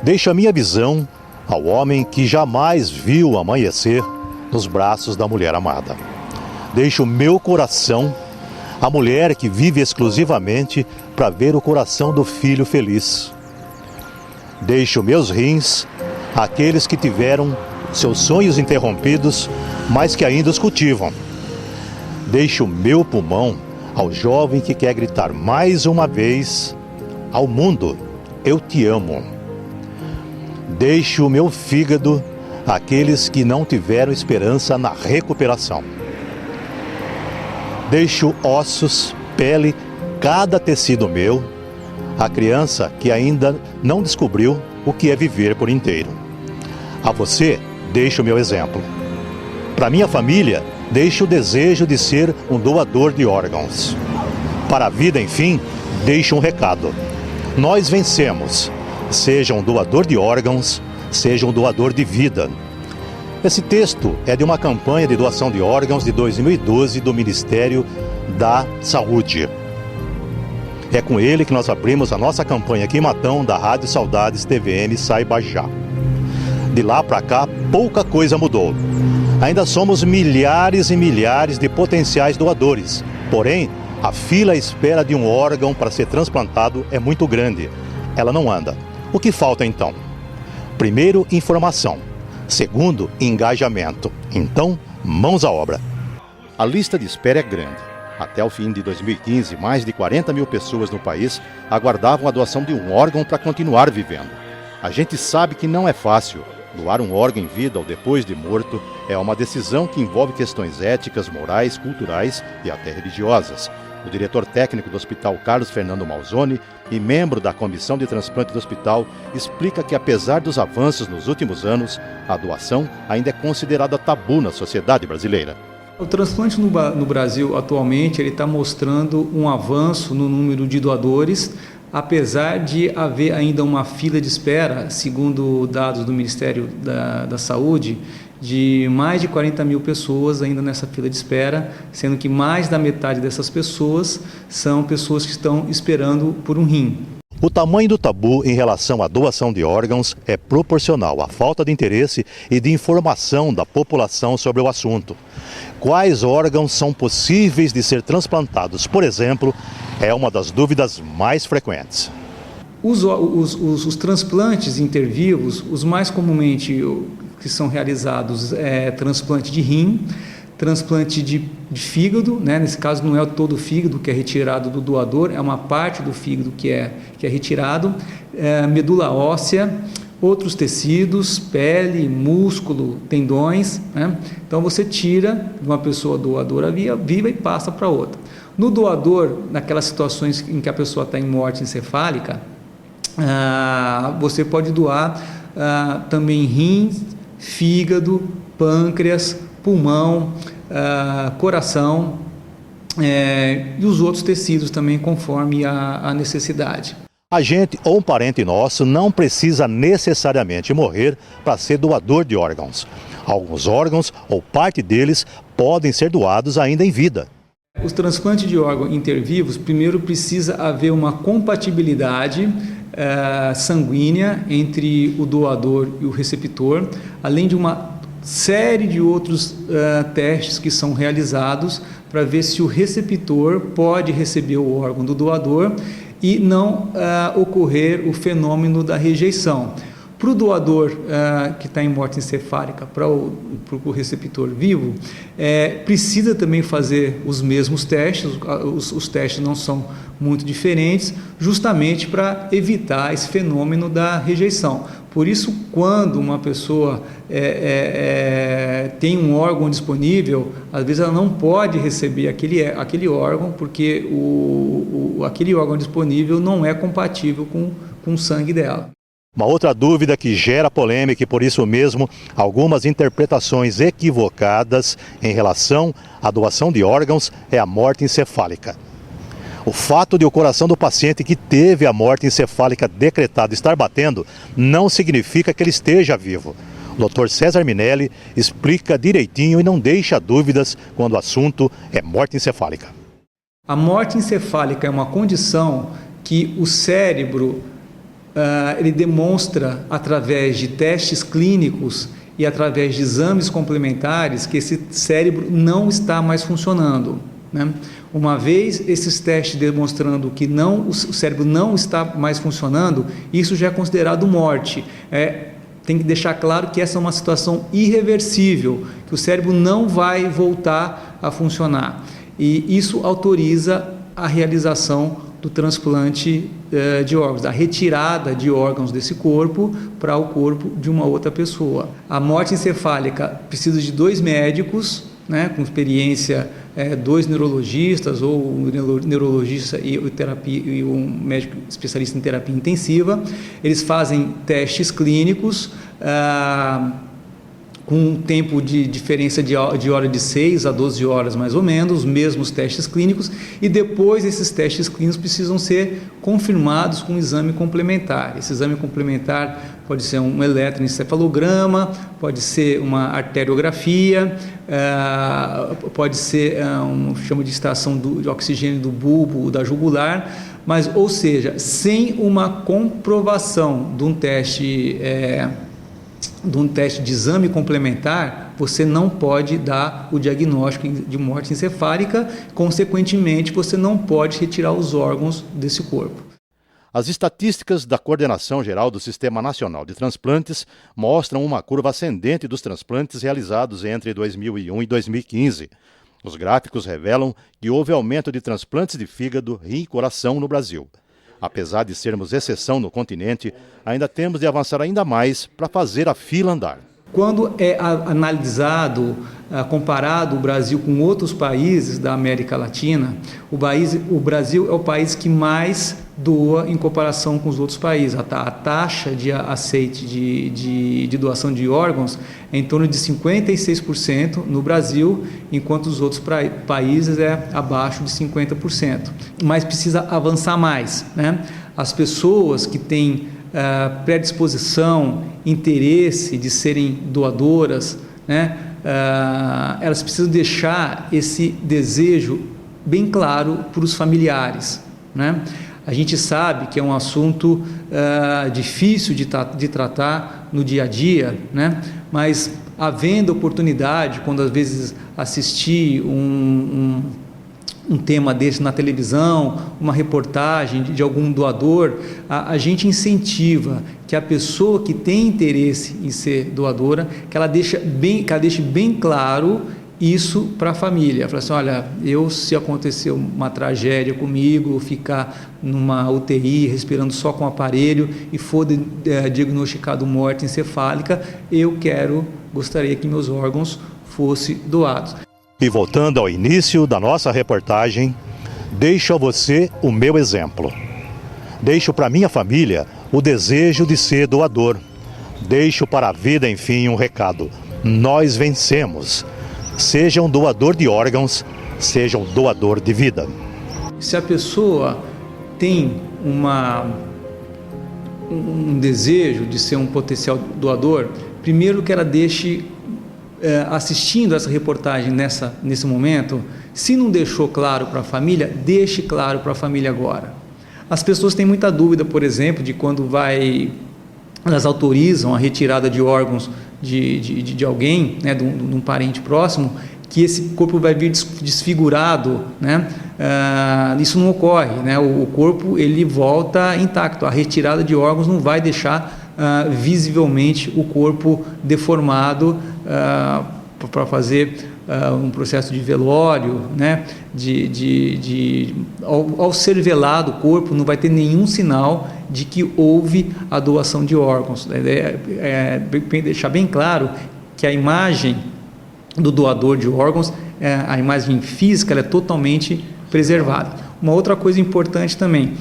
Deixo a minha visão ao homem que jamais viu o amanhecer nos braços da mulher amada. Deixo o meu coração à mulher que vive exclusivamente para ver o coração do filho feliz. Deixo meus rins àqueles que tiveram seus sonhos interrompidos, mas que ainda os cultivam. Deixo o meu pulmão ao jovem que quer gritar mais uma vez ao mundo: eu te amo. Deixo o meu fígado àqueles que não tiveram esperança na recuperação. Deixo ossos, pele, cada tecido meu, à criança que ainda não descobriu o que é viver por inteiro. A você, deixo o meu exemplo. Para minha família, deixo o desejo de ser um doador de órgãos. Para a vida, enfim, deixo um recado: nós vencemos. Seja um doador de órgãos, seja um doador de vida. Esse texto é de uma campanha de doação de órgãos de 2012 do Ministério da Saúde. É com ele que nós abrimos a nossa campanha aqui em Matão, da Rádio Saudades TVM Saiba Já. De lá para cá, pouca coisa mudou. Ainda somos milhares e milhares de potenciais doadores. Porém, a fila à espera de um órgão para ser transplantado é muito grande. Ela não anda. O que falta então? Primeiro, informação. Segundo, engajamento. Então, mãos à obra. A lista de espera é grande. Até o fim de 2015, mais de 40 mil pessoas no país aguardavam a doação de um órgão para continuar vivendo. A gente sabe que não é fácil. Doar um órgão em vida ou depois de morto é uma decisão que envolve questões éticas, morais, culturais e até religiosas. O diretor técnico do Hospital Carlos Fernando Malzone e membro da Comissão de Transplante do hospital explica que, apesar dos avanços nos últimos anos, a doação ainda é considerada tabu na sociedade brasileira. O transplante no Brasil atualmente ele está mostrando um avanço no número de doadores, apesar de haver ainda uma fila de espera, segundo dados do Ministério da Saúde, de mais de 40 mil pessoas ainda nessa fila de espera, sendo que mais da metade dessas pessoas são pessoas que estão esperando por um rim. O tamanho do tabu em relação à doação de órgãos é proporcional à falta de interesse e de informação da população sobre o assunto. Quais órgãos são possíveis de ser transplantados, por exemplo, é uma das dúvidas mais frequentes. Os transplantes intervivos, os mais comumente que são realizados é transplante de rim, transplante de fígado, né? Nesse caso não é todo o fígado que é retirado do doador, é uma parte do fígado que é retirado, medula óssea, outros tecidos, pele, músculo, tendões, né? Então você tira de uma pessoa doadora viva e passa para outra. No doador, naquelas situações em que a pessoa está em morte encefálica, você pode doar também rins, fígado, pâncreas, pulmão, coração e os outros tecidos também conforme a necessidade. A gente ou um parente nosso não precisa necessariamente morrer para ser doador de órgãos. Alguns órgãos ou parte deles podem ser doados ainda em vida. Os transplantes de órgãos intervivos, primeiro precisa haver uma compatibilidade sanguínea entre o doador e o receptor, além de uma série de outros testes que são realizados para ver se o receptor pode receber o órgão do doador e não ocorrer o fenômeno da rejeição. Para o doador que está em morte encefálica, para o receptor vivo, precisa também fazer os mesmos testes, os testes não são muito diferentes, justamente para evitar esse fenômeno da rejeição. Por isso, quando uma pessoa tem um órgão disponível, às vezes ela não pode receber aquele órgão, porque aquele órgão disponível não é compatível com o sangue dela. Uma outra dúvida que gera polêmica e, por isso mesmo, algumas interpretações equivocadas em relação à doação de órgãos é a morte encefálica. O fato de o coração do paciente que teve a morte encefálica decretada estar batendo não significa que ele esteja vivo. O Dr. César Minelli explica direitinho e não deixa dúvidas quando o assunto é morte encefálica. A morte encefálica é uma condição que o cérebro ele demonstra, através de testes clínicos e através de exames complementares, que esse cérebro não está mais funcionando, né? Uma vez esses testes demonstrando que o cérebro não está mais funcionando, isso já é considerado morte. Tem que deixar claro que essa é uma situação irreversível, que o cérebro não vai voltar a funcionar. E isso autoriza a realização do transplante de órgãos, da retirada de órgãos desse corpo para o corpo de uma outra pessoa. A morte encefálica precisa de 2 médicos, né, com experiência, 2 neurologistas, ou um neurologista e um médico especialista em terapia intensiva. Eles fazem testes clínicos com um tempo de diferença de hora de 6 a 12 horas mais ou menos, os mesmos testes clínicos, e depois esses testes clínicos precisam ser confirmados com um exame complementar. Esse exame complementar pode ser um eletroencefalograma, pode ser uma arteriografia, pode ser chama de extração de oxigênio do bulbo, da jugular, mas, ou seja, sem uma comprovação de um teste de exame complementar, você não pode dar o diagnóstico de morte encefálica, consequentemente, você não pode retirar os órgãos desse corpo. As estatísticas da Coordenação Geral do Sistema Nacional de Transplantes mostram uma curva ascendente dos transplantes realizados entre 2001 e 2015. Os gráficos revelam que houve aumento de transplantes de fígado, rim e coração no Brasil. Apesar de sermos exceção no continente, ainda temos de avançar ainda mais para fazer a fila andar. Quando é analisado, comparado o Brasil com outros países da América Latina, o Brasil é o país que mais doa em comparação com os outros países. A taxa de aceite de doação de órgãos é em torno de 56% no Brasil, enquanto os outros países é abaixo de 50%. Mas precisa avançar mais, né? As pessoas que têm predisposição, interesse de serem doadoras, né? Elas precisam deixar esse desejo bem claro para os familiares, né? A gente sabe que é um assunto difícil de tratar no dia a dia, né? Mas havendo oportunidade, quando às vezes assistir um tema desse na televisão, uma reportagem de algum doador, a gente incentiva que a pessoa que tem interesse em ser doadora, que ela deixe bem claro isso para a família. Fala assim: olha, se acontecer uma tragédia comigo, ficar numa UTI, respirando só com aparelho, e for diagnosticado morte encefálica, gostaria que meus órgãos fossem doados. E voltando ao início da nossa reportagem, deixo a você o meu exemplo. Deixo para minha família o desejo de ser doador. Deixo para a vida, enfim, um recado: nós vencemos. Seja um doador de órgãos, seja um doador de vida. Se a pessoa tem um desejo de ser um potencial doador, primeiro que ela deixe, assistindo essa reportagem nesse momento, se não deixou claro para a família, deixe claro para a família agora. As pessoas têm muita dúvida, por exemplo, de quando elas autorizam a retirada de órgãos de alguém, né, de um parente próximo, que esse corpo vai vir desfigurado, né? Isso não ocorre, né? O corpo ele volta intacto. A retirada de órgãos não vai deixar visivelmente o corpo deformado para fazer um processo de velório, né? Ao ser velado o corpo, não vai ter nenhum sinal de que houve a doação de órgãos. Deixar bem claro que a imagem do doador de órgãos, a imagem física, ela é totalmente preservada. Uma outra coisa importante também,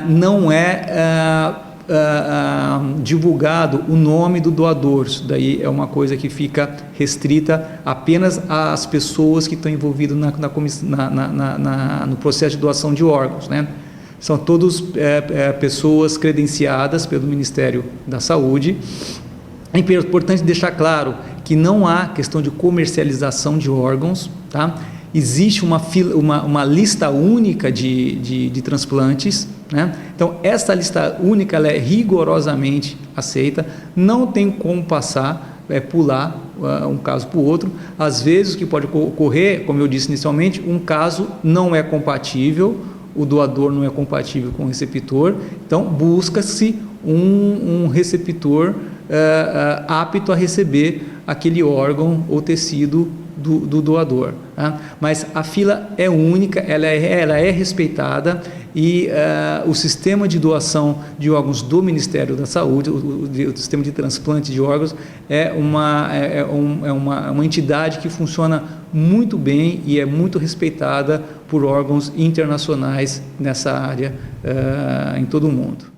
não é divulgado o nome do doador. Isso daí é uma coisa que fica restrita apenas às pessoas que estão envolvidas no processo de doação de órgãos, né? São todas pessoas credenciadas pelo Ministério da Saúde. É importante deixar claro que não há questão de comercialização de órgãos, tá? Existe uma lista única de transplantes, né? Então, esta lista única ela é rigorosamente aceita, não tem como passar, pular um caso para o outro. Às vezes o que pode ocorrer, como eu disse inicialmente, um caso não é compatível, o doador não é compatível com o receptor, então busca-se um receptor apto a receber aquele órgão ou tecido do doador, tá? Mas a fila é única, ela é respeitada, e o sistema de doação de órgãos do Ministério da Saúde, o sistema de transplante de órgãos, é uma entidade que funciona muito bem e é muito respeitada por órgãos internacionais nessa área em todo o mundo.